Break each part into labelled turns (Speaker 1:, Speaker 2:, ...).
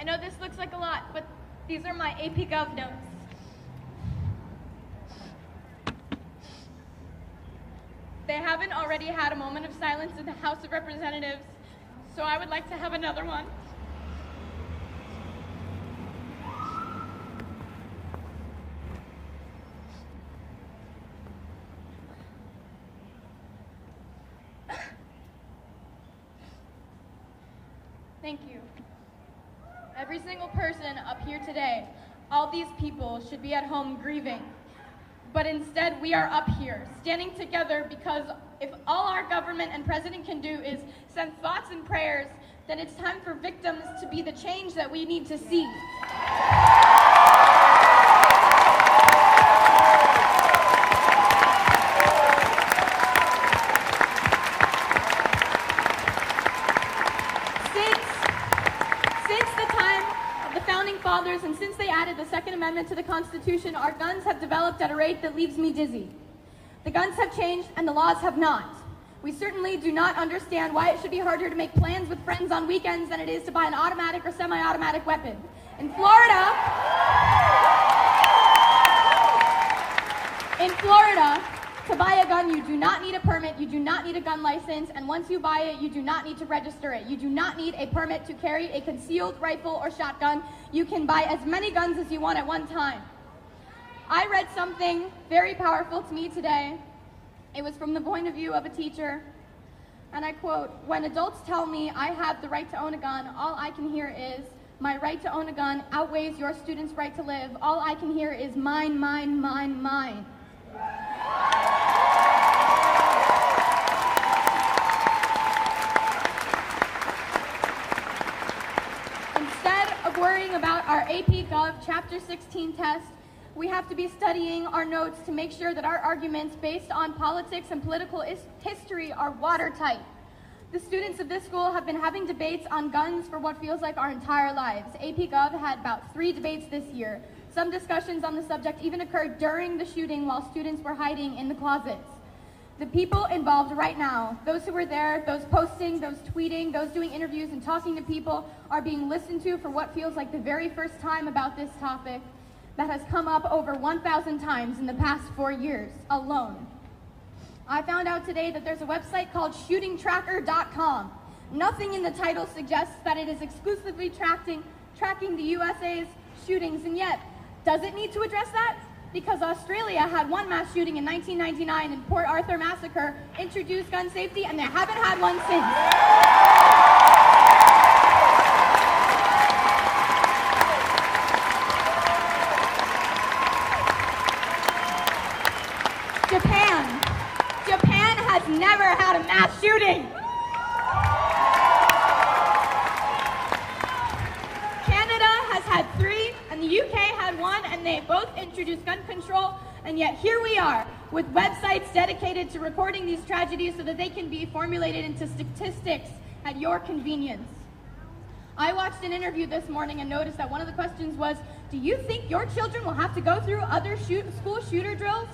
Speaker 1: I know this looks like a lot, but these are my AP Gov notes. They haven't already had a moment of silence in the House of Representatives, so I would like to have another one. Thank you. Every single person up here today, all these people should be at home grieving. But instead, we are up here, standing together because if all our government and president can do is send thoughts and prayers, then it's time for victims to be the change that we need to see. Fathers, and since they added the Second Amendment to the Constitution, our guns have developed at a rate that leaves me dizzy. The guns have changed and the laws have not. We certainly do not understand why it should be harder to make plans with friends on weekends than it is to buy an automatic or semi-automatic weapon. In Florida, to buy a gun, you do not need a permit, you do not need a gun license, and once you buy it, you do not need to register it. You do not need a permit to carry a concealed rifle or shotgun. You can buy as many guns as you want at one time. I read something very powerful to me today. It was from the point of view of a teacher, and I quote, "When adults tell me I have the right to own a gun, all I can hear is, my right to own a gun outweighs your student's right to live. All I can hear is mine, mine, mine, mine." Instead of worrying about our AP Gov Chapter 16 test, we have to be studying our notes to make sure that our arguments based on politics and political history are watertight. The students of this school have been having debates on guns for what feels like our entire lives. AP Gov had about 3 debates this year. Some discussions on the subject even occurred during the shooting while students were hiding in the closets. The people involved right now, those who were there, those posting, those tweeting, those doing interviews and talking to people, are being listened to for what feels like the very first time about this topic that has come up over 1,000 times in the past 4 years alone. I found out today that there's a website called shootingtracker.com. Nothing in the title suggests that it is exclusively tracking the USA's shootings, and yet, does it need to address that? Because Australia had one mass shooting in 1999 and Port Arthur massacre introduced gun safety, and they haven't had one since. Japan has never had a mass shooting. Canada has had 3, and the UK had 1, and they both introduced gun control, and yet here we are with websites dedicated to recording these tragedies so that they can be formulated into statistics at your convenience. I watched an interview this morning and noticed that one of the questions was, do you think your children will have to go through other school shooter drills?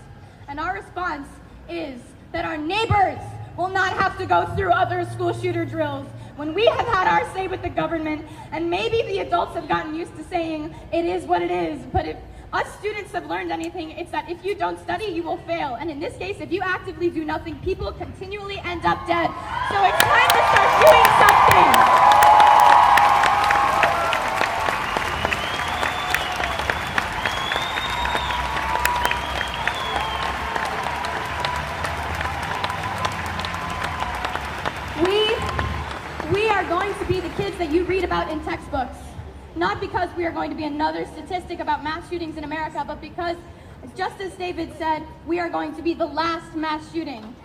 Speaker 1: And our response is that our neighbors will not have to go through other school shooter drills when we have had our say with the government, and maybe the adults have gotten used to saying it is what it is, but if us students have learned anything, it's that if you don't study, you will fail. And in this case, if you actively do nothing, people continually end up dead. So it's time to start doing something. We are going to be the kids that you read about in textbooks. Not because we are going to be another statistic about mass shootings in America, but because, just as David said, we are going to be the last mass shooting.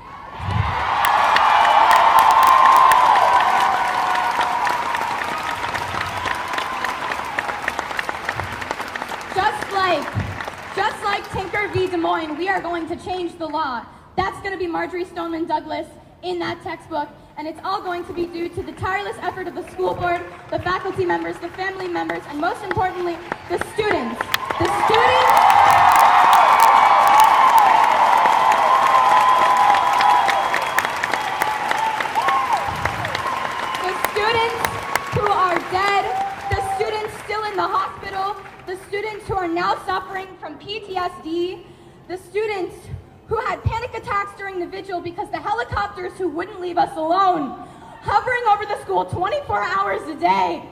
Speaker 1: Just like Tinker v. Des Moines, we are going to change the law. That's going to be Marjorie Stoneman Douglas in that textbook, and it's all going to be due to the tireless effort of the school board, the faculty members, the family members, and most importantly, the students. The students who are dead, the students are now suffering from PTSD, the students who had panic attacks during the vigil because the helicopters who wouldn't leave us alone, hovering over the school 24 hours a day.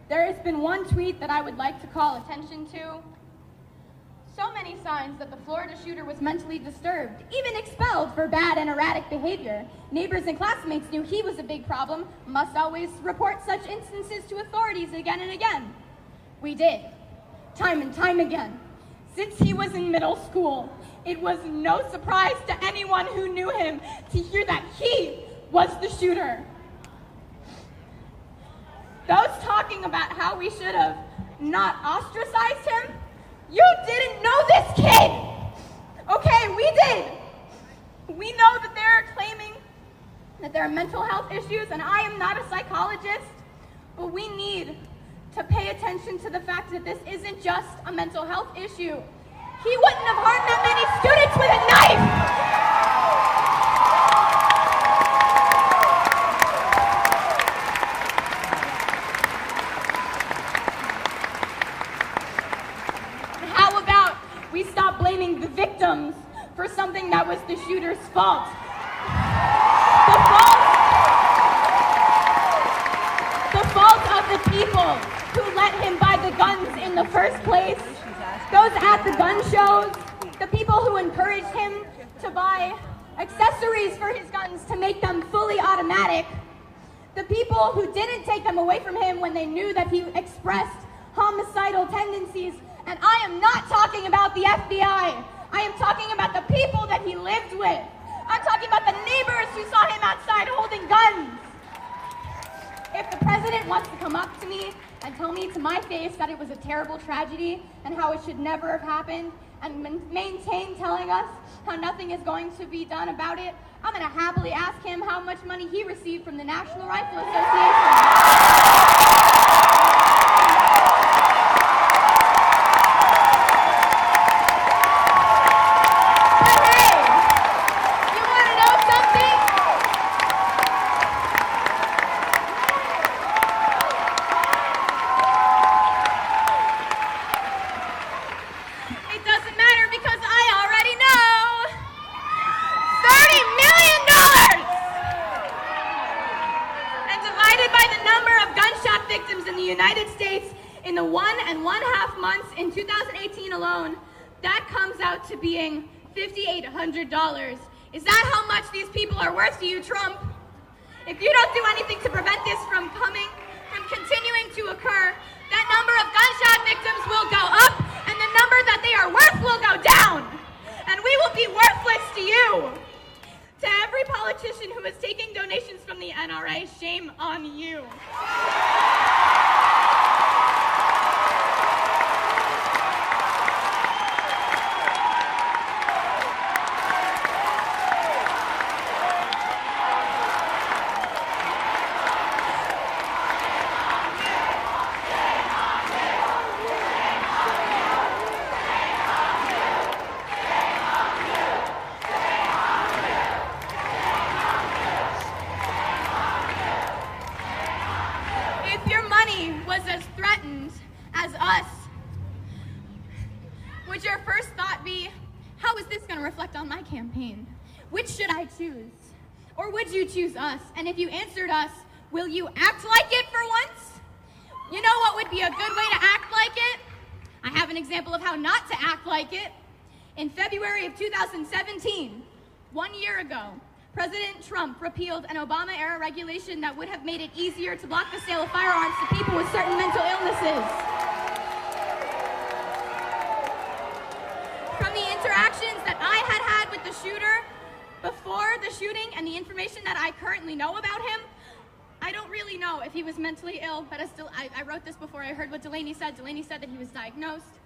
Speaker 1: There has been one tweet that I would like to call attention to. So many signs that the Florida shooter was mentally disturbed, even expelled for bad and erratic behavior. Neighbors and classmates knew he was a big problem, must always report such instances to authorities again and again. We did, time and time again. Since he was in middle school, it was no surprise to anyone who knew him to hear that he was the shooter. Those talking about how we should have not ostracized him, you didn't know this kid! Okay, we did! We know that they're claiming that there are mental health issues, and I am not a psychologist, but we need to pay attention to the fact that this isn't just a mental health issue. He wouldn't have harmed that many students with a knife! We stop blaming the victims for something that was the shooter's fault. The fault of the people who let him buy the guns in the first place, those at the gun shows, the people who encouraged him to buy accessories for his guns to make them fully automatic, the people who didn't take them away from him when they knew that he expressed homicidal tendencies. And I am not talking about the FBI. I am talking about the people that he lived with. I'm talking about the neighbors who saw him outside holding guns. If the president wants to come up to me and tell me to my face that it was a terrible tragedy and how it should never have happened, and maintain telling us how nothing is going to be done about it, I'm going to happily ask him how much money he received from the National Rifle Association. United States in the 1.5 months in 2018 alone, that comes out to being $5,800. Is that how much these people are worth to you, Trump? If you don't do anything to prevent this from continuing to occur, that number of gunshot victims will go up, and the number that they are worth will go down. And we will be worthless to you. To every politician who is taking donations from the NRA, shame on you. Was as threatened as us, would your first thought be, how is this going to reflect on my campaign? Which should I choose? Or would you choose us? And if you answered us, will you act like it for once? You know what would be a good way to act like it? I have an example of how not to act like it. In February of 2017, 1 year ago, President Trump repealed an Obama-era regulation that would have made it easier to block the sale of firearms to people with certain mental illnesses. From the interactions that I had with the shooter before the shooting and the information that I currently know about him, I don't really know if he was mentally ill, but I wrote this before I heard what Delaney said. Delaney said that he was diagnosed.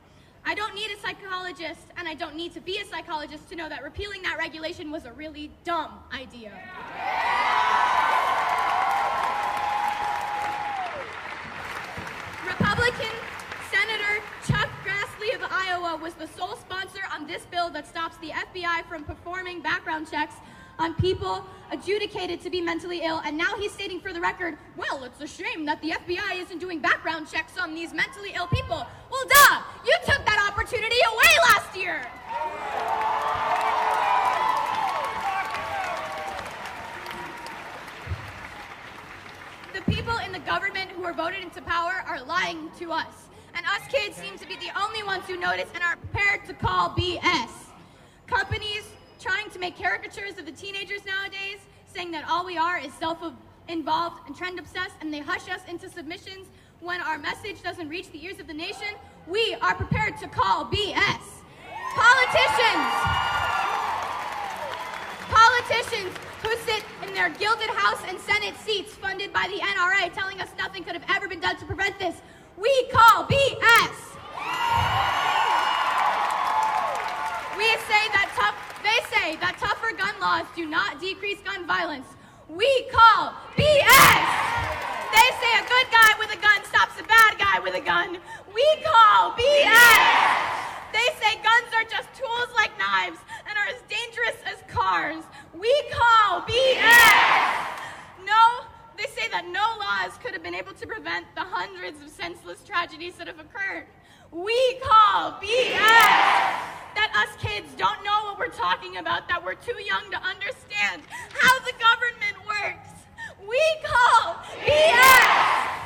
Speaker 1: I don't need a psychologist, and I don't need to be a psychologist to know that repealing that regulation was a really dumb idea. Republican Senator Chuck Grassley of Iowa was the sole sponsor on this bill that stops the FBI from performing background checks on people adjudicated to be mentally ill, and now he's stating for the record, well, it's a shame that the FBI isn't doing background checks on these mentally ill people. Well, duh! You took that opportunity away last year! The people in the government who are voted into power are lying to us. And us kids seem to be the only ones who notice and are prepared to call BS. Companies trying to make caricatures of the teenagers nowadays, saying that all we are is self-involved and trend-obsessed, and they hush us into submissions when our message doesn't reach the ears of the nation. We are prepared to call BS. Politicians who sit in their gilded House and Senate seats funded by the NRA telling us nothing could have ever been done to prevent this. We call BS. They say that tougher gun laws do not decrease gun violence. We call BS. They say a good guy with a gun stops a bad guy with a gun. We call BS. They say guns are just tools like knives and are as dangerous as cars. We call BS. They say that no laws could have been able to prevent the hundreds of senseless tragedies that have occurred. We call BS. That us kids don't know what we're talking about, that we're too young to understand how the government works. We call BS.